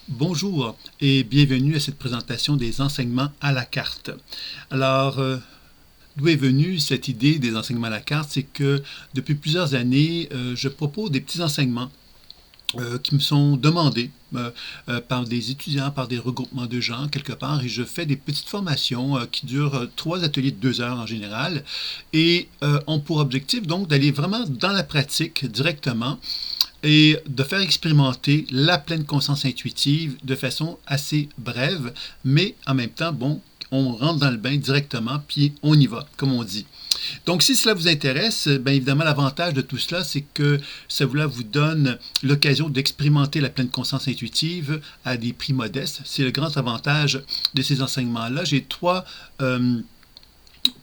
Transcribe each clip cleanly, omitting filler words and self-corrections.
Bonjour et bienvenue à cette présentation des enseignements à la carte. Alors, d'où est venue cette idée des enseignements à la carte? C'est que depuis plusieurs années, je propose des petits enseignements qui me sont demandés par des étudiants, par des regroupements de gens quelque part, et je fais des petites formations qui durent 3 ateliers de 2 heures en général, et ont pour objectif donc d'aller vraiment dans la pratique directement et de faire expérimenter la pleine conscience intuitive de façon assez brève, mais en même temps, bon, on rentre dans le bain directement, puis on y va, comme on dit. Donc, si cela vous intéresse, bien évidemment, l'avantage de tout cela, c'est que cela vous donne l'occasion d'expérimenter la pleine conscience intuitive à des prix modestes. C'est le grand avantage de ces enseignements-là. J'ai trois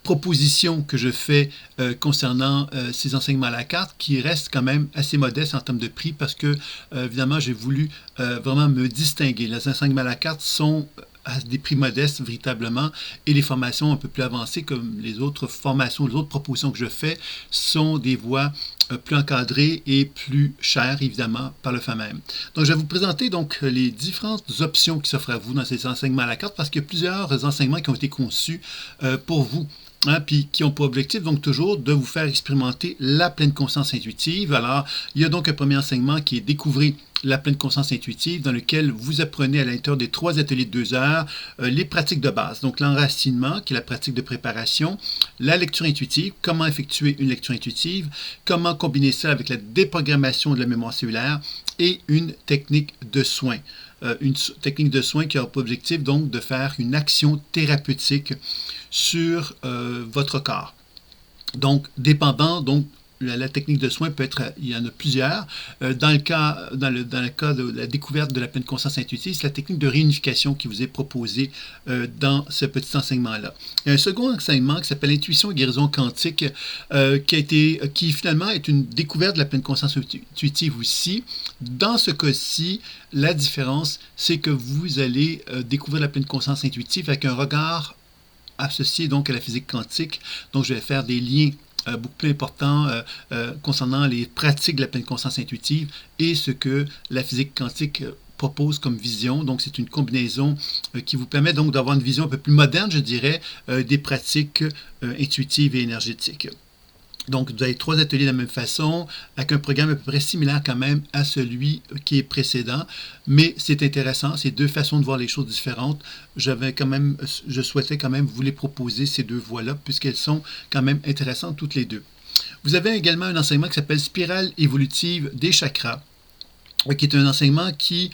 propositions que je fais concernant ces enseignements à la carte qui restent quand même assez modestes en termes de prix parce que, évidemment, j'ai voulu vraiment me distinguer. Les enseignements à la carte sont à des prix modestes véritablement et les formations un peu plus avancées comme les autres formations, les autres propositions que je fais sont des voies plus encadrées et plus chères évidemment par le fait même. Donc je vais vous présenter donc les différentes options qui s'offrent à vous dans ces enseignements à la carte parce qu'il y a plusieurs enseignements qui ont été conçus pour vous. Puis qui ont pour objectif donc toujours de vous faire expérimenter la pleine conscience intuitive. Alors, il y a donc un premier enseignement qui est découvrir la pleine conscience intuitive, dans lequel vous apprenez à l'intérieur des 3 ateliers de 2 heures les pratiques de base. Donc l'enracinement, qui est la pratique de préparation, la lecture intuitive, comment effectuer une lecture intuitive, comment combiner ça avec la déprogrammation de la mémoire cellulaire et une technique de soin. Une technique de soin qui a pour objectif donc de faire une action thérapeutique sur votre corps. Donc, dépendant, donc, la technique de soin peut être, il y en a plusieurs. Dans le cas de la découverte de la pleine conscience intuitive, c'est la technique de réunification qui vous est proposée dans ce petit enseignement-là. Il y a un second enseignement qui s'appelle Intuition et guérison quantique, qui finalement est une découverte de la pleine conscience intuitive aussi. Dans ce cas-ci, la différence, c'est que vous allez découvrir la pleine conscience intuitive avec un regard associé donc à la physique quantique. Donc, je vais faire des liens beaucoup plus importants concernant les pratiques de la pleine conscience intuitive et ce que la physique quantique propose comme vision. Donc, c'est une combinaison qui vous permet donc d'avoir une vision un peu plus moderne, je dirais, des pratiques intuitives et énergétiques. Donc, vous avez 3 ateliers de la même façon, avec un programme à peu près similaire quand même à celui qui est précédent. Mais c'est intéressant, c'est 2 façons de voir les choses différentes. Je souhaitais quand même vous les proposer, ces 2 voies-là, puisqu'elles sont quand même intéressantes toutes les 2. Vous avez également un enseignement qui s'appelle Spirale évolutive des chakras, qui est un enseignement qui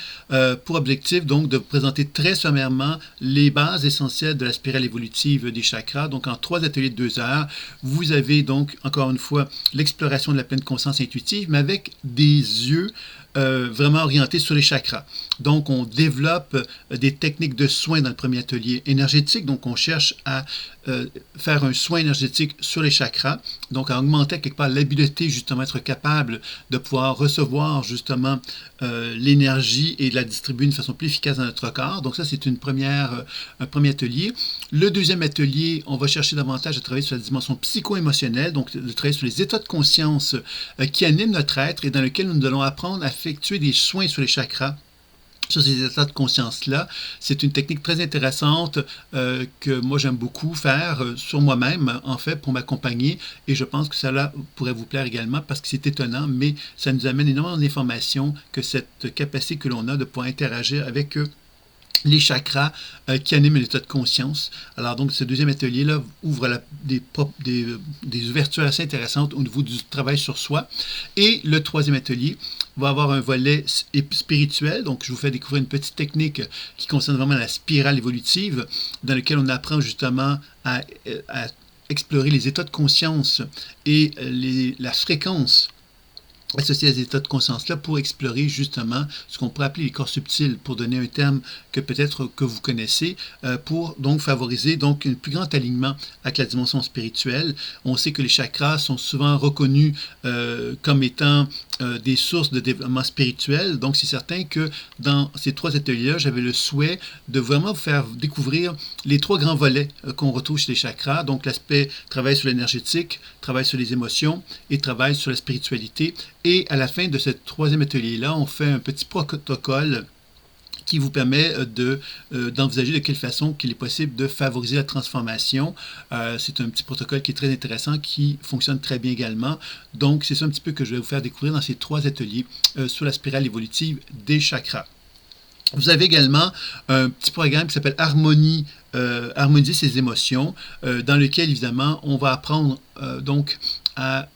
pour objectif donc de vous présenter très sommairement les bases essentielles de la spirale évolutive des chakras. Donc en 3 ateliers de 2 heures, vous avez donc encore une fois l'exploration de la pleine conscience intuitive, mais avec des yeux vraiment orientés sur les chakras. Donc on développe des techniques de soins dans le premier atelier énergétique. Donc on cherche à faire un soin énergétique sur les chakras, donc à augmenter quelque part l'habileté justement être capable de pouvoir recevoir justement l'énergie et de la distribuer d'une façon plus efficace dans notre corps. Donc ça, c'est un premier atelier. Le deuxième atelier, on va chercher davantage à travailler sur la dimension psycho-émotionnelle, donc de travailler sur les états de conscience qui animent notre être et dans lesquels nous allons apprendre à effectuer des soins sur les chakras. Sur ces états de conscience-là, c'est une technique très intéressante que moi j'aime beaucoup faire sur moi-même, en fait, pour m'accompagner. Et je pense que cela pourrait vous plaire également parce que c'est étonnant, mais ça nous amène énormément d'informations que cette capacité que l'on a de pouvoir interagir avec les chakras qui animent l'état de conscience. Alors donc, ce deuxième atelier-là ouvre des ouvertures assez intéressantes au niveau du travail sur soi. Et le troisième atelier va avoir un volet spirituel. Donc, je vous fais découvrir une petite technique qui concerne vraiment la spirale évolutive, dans laquelle on apprend justement à explorer les états de conscience et la fréquence associés à ces états de conscience-là pour explorer justement ce qu'on pourrait appeler les corps subtils, pour donner un terme que peut-être que vous connaissez, pour donc favoriser donc un plus grand alignement avec la dimension spirituelle. On sait que les chakras sont souvent reconnus comme étant des sources de développement spirituel, donc c'est certain que dans ces 3 ateliers-là, j'avais le souhait de vraiment vous faire découvrir les 3 grands volets qu'on retrouve chez les chakras, donc l'aspect travail sur l'énergétique, travail sur les émotions et travail sur la spiritualité. Et à la fin de ce 3e atelier-là, on fait un petit protocole qui vous permet d'envisager de quelle façon qu'il est possible de favoriser la transformation. C'est un petit protocole qui est très intéressant, qui fonctionne très bien également. Donc, c'est ça un petit peu que je vais vous faire découvrir dans ces 3 ateliers sur la spirale évolutive des chakras. Vous avez également un petit programme qui s'appelle Harmoniser ses émotions, dans lequel, évidemment, on va apprendre donc à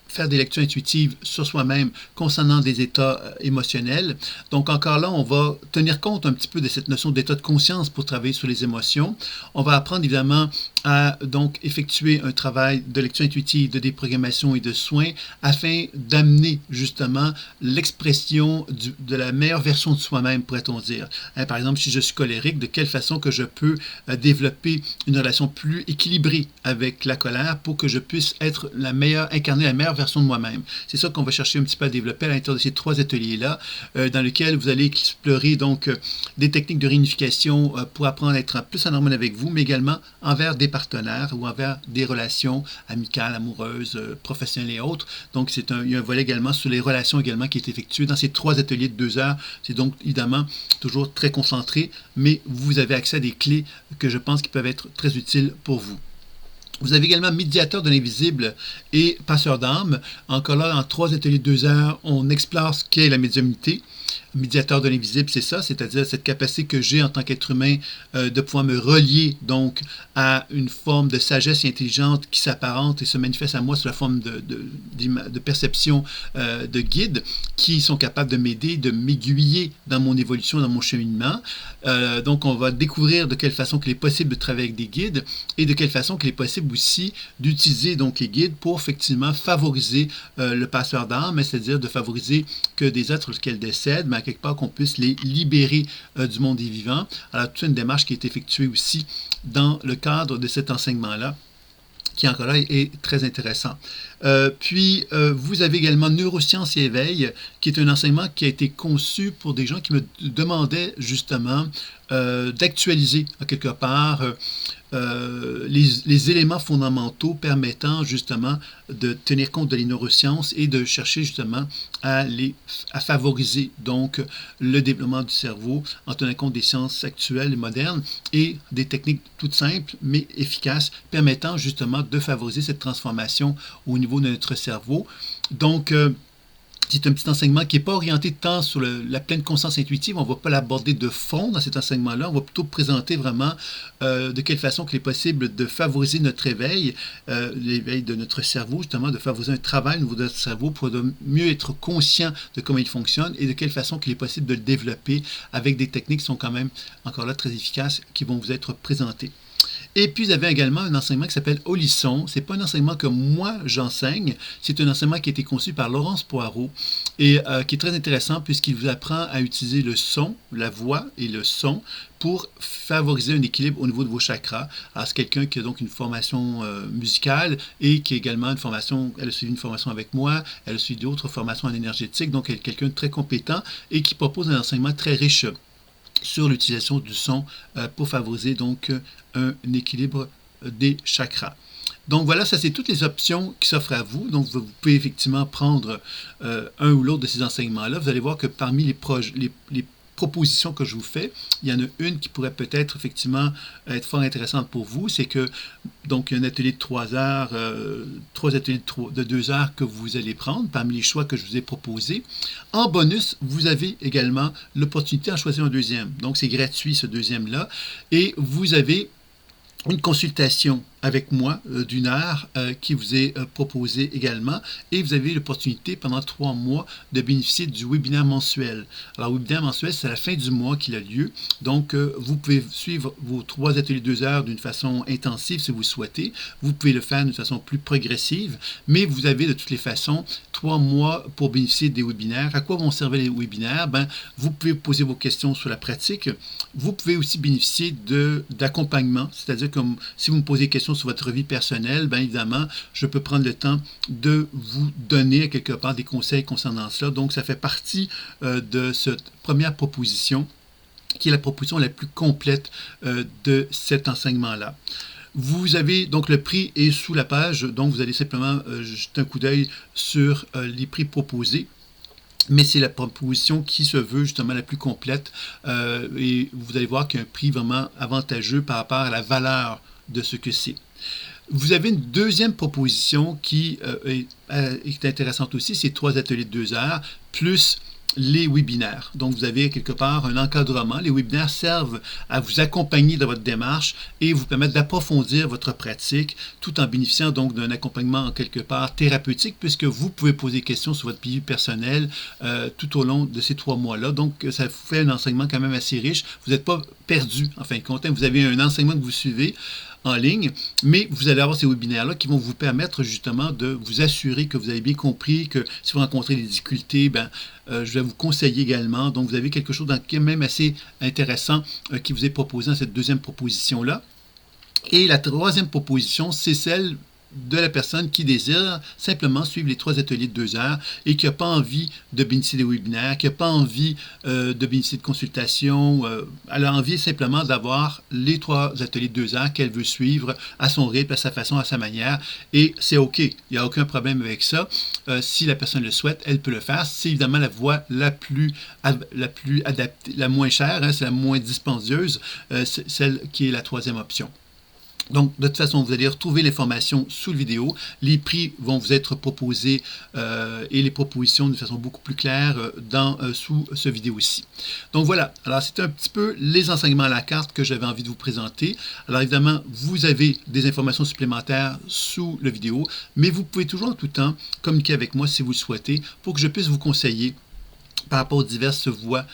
faire des lectures intuitives sur soi-même concernant des états émotionnels. Donc encore là, on va tenir compte un petit peu de cette notion d'état de conscience pour travailler sur les émotions. On va apprendre évidemment à donc effectuer un travail de lecture intuitive, de déprogrammation et de soins afin d'amener justement l'expression de la meilleure version de soi-même, pourrait-on dire. Par exemple, si je suis colérique, de quelle façon que je peux développer une relation plus équilibrée avec la colère pour que je puisse être incarner la meilleure version de moi-même. C'est ça qu'on va chercher un petit peu à développer à l'intérieur de ces 3 ateliers-là, dans lesquels vous allez explorer donc des techniques de réunification pour apprendre à être plus en harmonie avec vous, mais également envers des partenaires ou envers des relations amicales, amoureuses, professionnelles et autres. Donc, il y a un volet également sur les relations également qui est effectué dans ces 3 ateliers de 2 heures. C'est donc évidemment toujours très concentré, mais vous avez accès à des clés que je pense qui peuvent être très utiles pour vous. Vous avez également médiateur de l'invisible et passeur d'âme. Encore là, en 3 ateliers de 2 heures, on explore ce qu'est la médiumnité. Médiateur de l'invisible, c'est ça, c'est-à-dire cette capacité que j'ai en tant qu'être humain de pouvoir me relier donc à une forme de sagesse intelligente qui s'apparente et se manifeste à moi sous la forme de perception de guides qui sont capables de m'aider, de m'aiguiller dans mon évolution, dans mon cheminement. Donc, on va découvrir de quelle façon il est possible de travailler avec des guides et de quelle façon il est possible aussi d'utiliser donc les guides pour effectivement favoriser le passeur d'âme, c'est-à-dire de favoriser que des êtres, lorsqu'elles décèdent, mais à quelque part qu'on puisse les libérer du monde des vivants. Alors, toute une démarche qui est effectuée aussi dans le cadre de cet enseignement-là, qui encore là est très intéressant. Puis, vous avez également Neurosciences et Éveil, qui est un enseignement qui a été conçu pour des gens qui me demandaient justement d'actualiser, à quelque part, les éléments fondamentaux permettant justement de tenir compte de les neurosciences et de chercher justement à favoriser donc le développement du cerveau en tenant compte des sciences actuelles et modernes et des techniques toutes simples mais efficaces permettant justement de favoriser cette transformation au niveau de notre cerveau. Donc, c'est un petit enseignement qui n'est pas orienté tant sur la pleine conscience intuitive. On ne va pas l'aborder de fond dans cet enseignement-là. On va plutôt présenter vraiment de quelle façon il est possible de favoriser notre éveil, l'éveil de notre cerveau, justement, de favoriser un travail au niveau de notre cerveau pour mieux être conscient de comment il fonctionne et de quelle façon il est possible de le développer avec des techniques qui sont quand même encore là très efficaces qui vont vous être présentées. Et puis, vous avez également un enseignement qui s'appelle Holisson. Ce n'est pas un enseignement que moi, j'enseigne. C'est un enseignement qui a été conçu par Laurence Poirot et qui est très intéressant puisqu'il vous apprend à utiliser le son, la voix et le son pour favoriser un équilibre au niveau de vos chakras. Alors, c'est quelqu'un qui a donc une formation musicale et qui a également une formation, elle a suivi une formation avec moi, elle a suivi d'autres formations en énergétique, donc elle est quelqu'un de très compétent et qui propose un enseignement très riche sur l'utilisation du son pour favoriser donc un équilibre des chakras. Donc voilà, ça c'est toutes les options qui s'offrent à vous. Donc vous pouvez effectivement prendre un ou l'autre de ces enseignements-là. Vous allez voir que parmi les propositions que je vous fais, il y en a une qui pourrait peut-être effectivement être fort intéressante pour vous, c'est que donc un atelier de 3 heures, 3 ateliers de 2 heures que vous allez prendre parmi les choix que je vous ai proposés. En bonus, vous avez également l'opportunité d'en choisir un deuxième. Donc c'est gratuit ce deuxième-là et vous avez une consultation avec moi d'une heure qui vous est proposée également et vous avez l'opportunité pendant 3 mois de bénéficier du webinaire mensuel. Alors, le webinaire mensuel, c'est à la fin du mois qu'il a lieu. Donc, vous pouvez suivre vos 3 ateliers de 2 heures d'une façon intensive si vous le souhaitez. Vous pouvez le faire d'une façon plus progressive, mais vous avez de toutes les façons 3 mois pour bénéficier des webinaires. À quoi vont servir les webinaires? Vous pouvez poser vos questions sur la pratique. Vous pouvez aussi bénéficier d'accompagnement, c'est-à-dire comme si vous me posez des questions sur votre vie personnelle, bien évidemment, je peux prendre le temps de vous donner quelque part des conseils concernant cela. Donc, ça fait partie de cette première proposition, qui est la proposition la plus complète de cet enseignement-là. Vous avez, donc le prix est sous la page, donc vous allez simplement jeter un coup d'œil sur les prix proposés. mais c'est la proposition qui se veut justement la plus complète et vous allez voir qu'il y a un prix vraiment avantageux par rapport à la valeur de ce que c'est. Vous avez une deuxième proposition qui est intéressante aussi, c'est 3 ateliers de 2 heures, plus les webinaires. Donc, vous avez quelque part un encadrement. Les webinaires servent à vous accompagner dans votre démarche et vous permettre d'approfondir votre pratique tout en bénéficiant donc d'un accompagnement en quelque part thérapeutique puisque vous pouvez poser des questions sur votre vie personnelle tout au long de ces 3 mois-là. Donc, ça vous fait un enseignement quand même assez riche. Vous n'êtes pas perdu, en fin de compte. Vous avez un enseignement que vous suivez en ligne, mais vous allez avoir ces webinaires-là qui vont vous permettre justement de vous assurer que vous avez bien compris, que si vous rencontrez des difficultés, je vais vous conseiller également. Donc, vous avez quelque chose quand même assez intéressant qui vous est proposé dans cette deuxième proposition-là. Et la troisième proposition, c'est celle de la personne qui désire simplement suivre les 3 ateliers de 2 heures et qui n'a pas envie de bénéficier des webinaires, qui n'a pas envie de bénéficier de consultations. Elle a envie simplement d'avoir les 3 ateliers de 2 heures qu'elle veut suivre à son rythme, à sa façon, à sa manière. Et c'est OK. Il n'y a aucun problème avec ça. Si la personne le souhaite, elle peut le faire. C'est évidemment la voie la plus adaptée, la moins chère, c'est la moins dispendieuse, celle qui est la troisième option. Donc, de toute façon, vous allez retrouver l'information sous la vidéo. Les prix vont vous être proposés et les propositions de façon beaucoup plus claire sous ce vidéo-ci. Donc voilà, alors c'est un petit peu les enseignements à la carte que j'avais envie de vous présenter. Alors évidemment, vous avez des informations supplémentaires sous la vidéo, mais vous pouvez toujours en tout temps communiquer avec moi si vous le souhaitez pour que je puisse vous conseiller par rapport aux diverses voies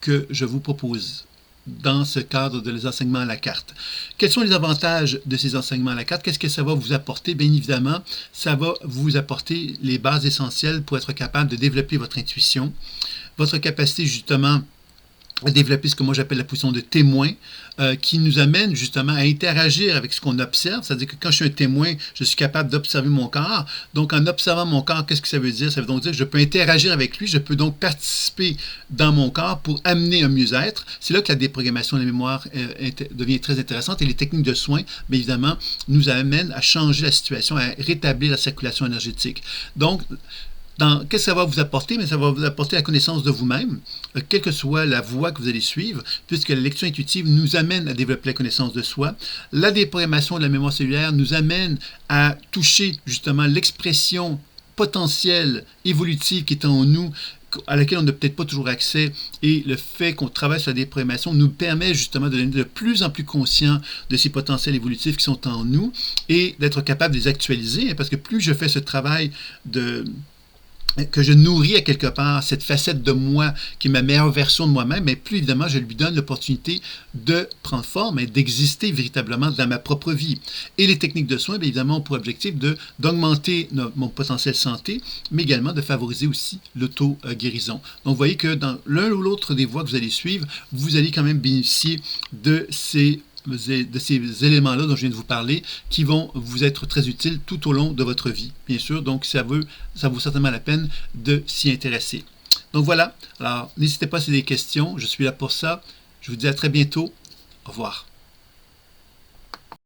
que je vous propose dans ce cadre de les enseignements à la carte. Quels sont les avantages de ces enseignements à la carte? Qu'est-ce que ça va vous apporter? Bien évidemment, ça va vous apporter les bases essentielles pour être capable de développer votre intuition, votre capacité justement à développer ce que moi j'appelle la position de témoin, qui nous amène justement à interagir avec ce qu'on observe. C'est-à-dire que quand je suis un témoin, je suis capable d'observer mon corps. Donc, en observant mon corps, qu'est-ce que ça veut dire? Ça veut donc dire que je peux interagir avec lui, je peux donc participer dans mon corps pour amener un mieux-être. C'est là que la déprogrammation de la mémoire devient très intéressante et les techniques de soins, bien évidemment, nous amènent à changer la situation, à rétablir la circulation énergétique. Donc, qu'est-ce que ça va vous apporter? Mais ça va vous apporter la connaissance de vous-même, quelle que soit la voie que vous allez suivre, puisque la lecture intuitive nous amène à développer la connaissance de soi. La déprogrammation de la mémoire cellulaire nous amène à toucher justement l'expression potentielle évolutive qui est en nous, à laquelle on n'a peut-être pas toujours accès, et le fait qu'on travaille sur la déprogrammation nous permet justement de devenir de plus en plus conscient de ces potentiels évolutifs qui sont en nous et d'être capable de les actualiser, parce que plus je fais ce travail que je nourris à quelque part cette facette de moi qui est ma meilleure version de moi-même, mais plus évidemment je lui donne l'opportunité de prendre forme et d'exister véritablement dans ma propre vie. Et les techniques de soins, bien évidemment, ont pour objectif d'augmenter mon potentiel santé, mais également de favoriser aussi l'auto-guérison. Donc vous voyez que dans l'un ou l'autre des voies que vous allez suivre, vous allez quand même bénéficier de ces éléments-là dont je viens de vous parler qui vont vous être très utiles tout au long de votre vie, bien sûr. Donc, ça vaut certainement la peine de s'y intéresser. Donc, voilà. Alors, n'hésitez pas si vous avez des questions. Je suis là pour ça. Je vous dis à très bientôt. Au revoir.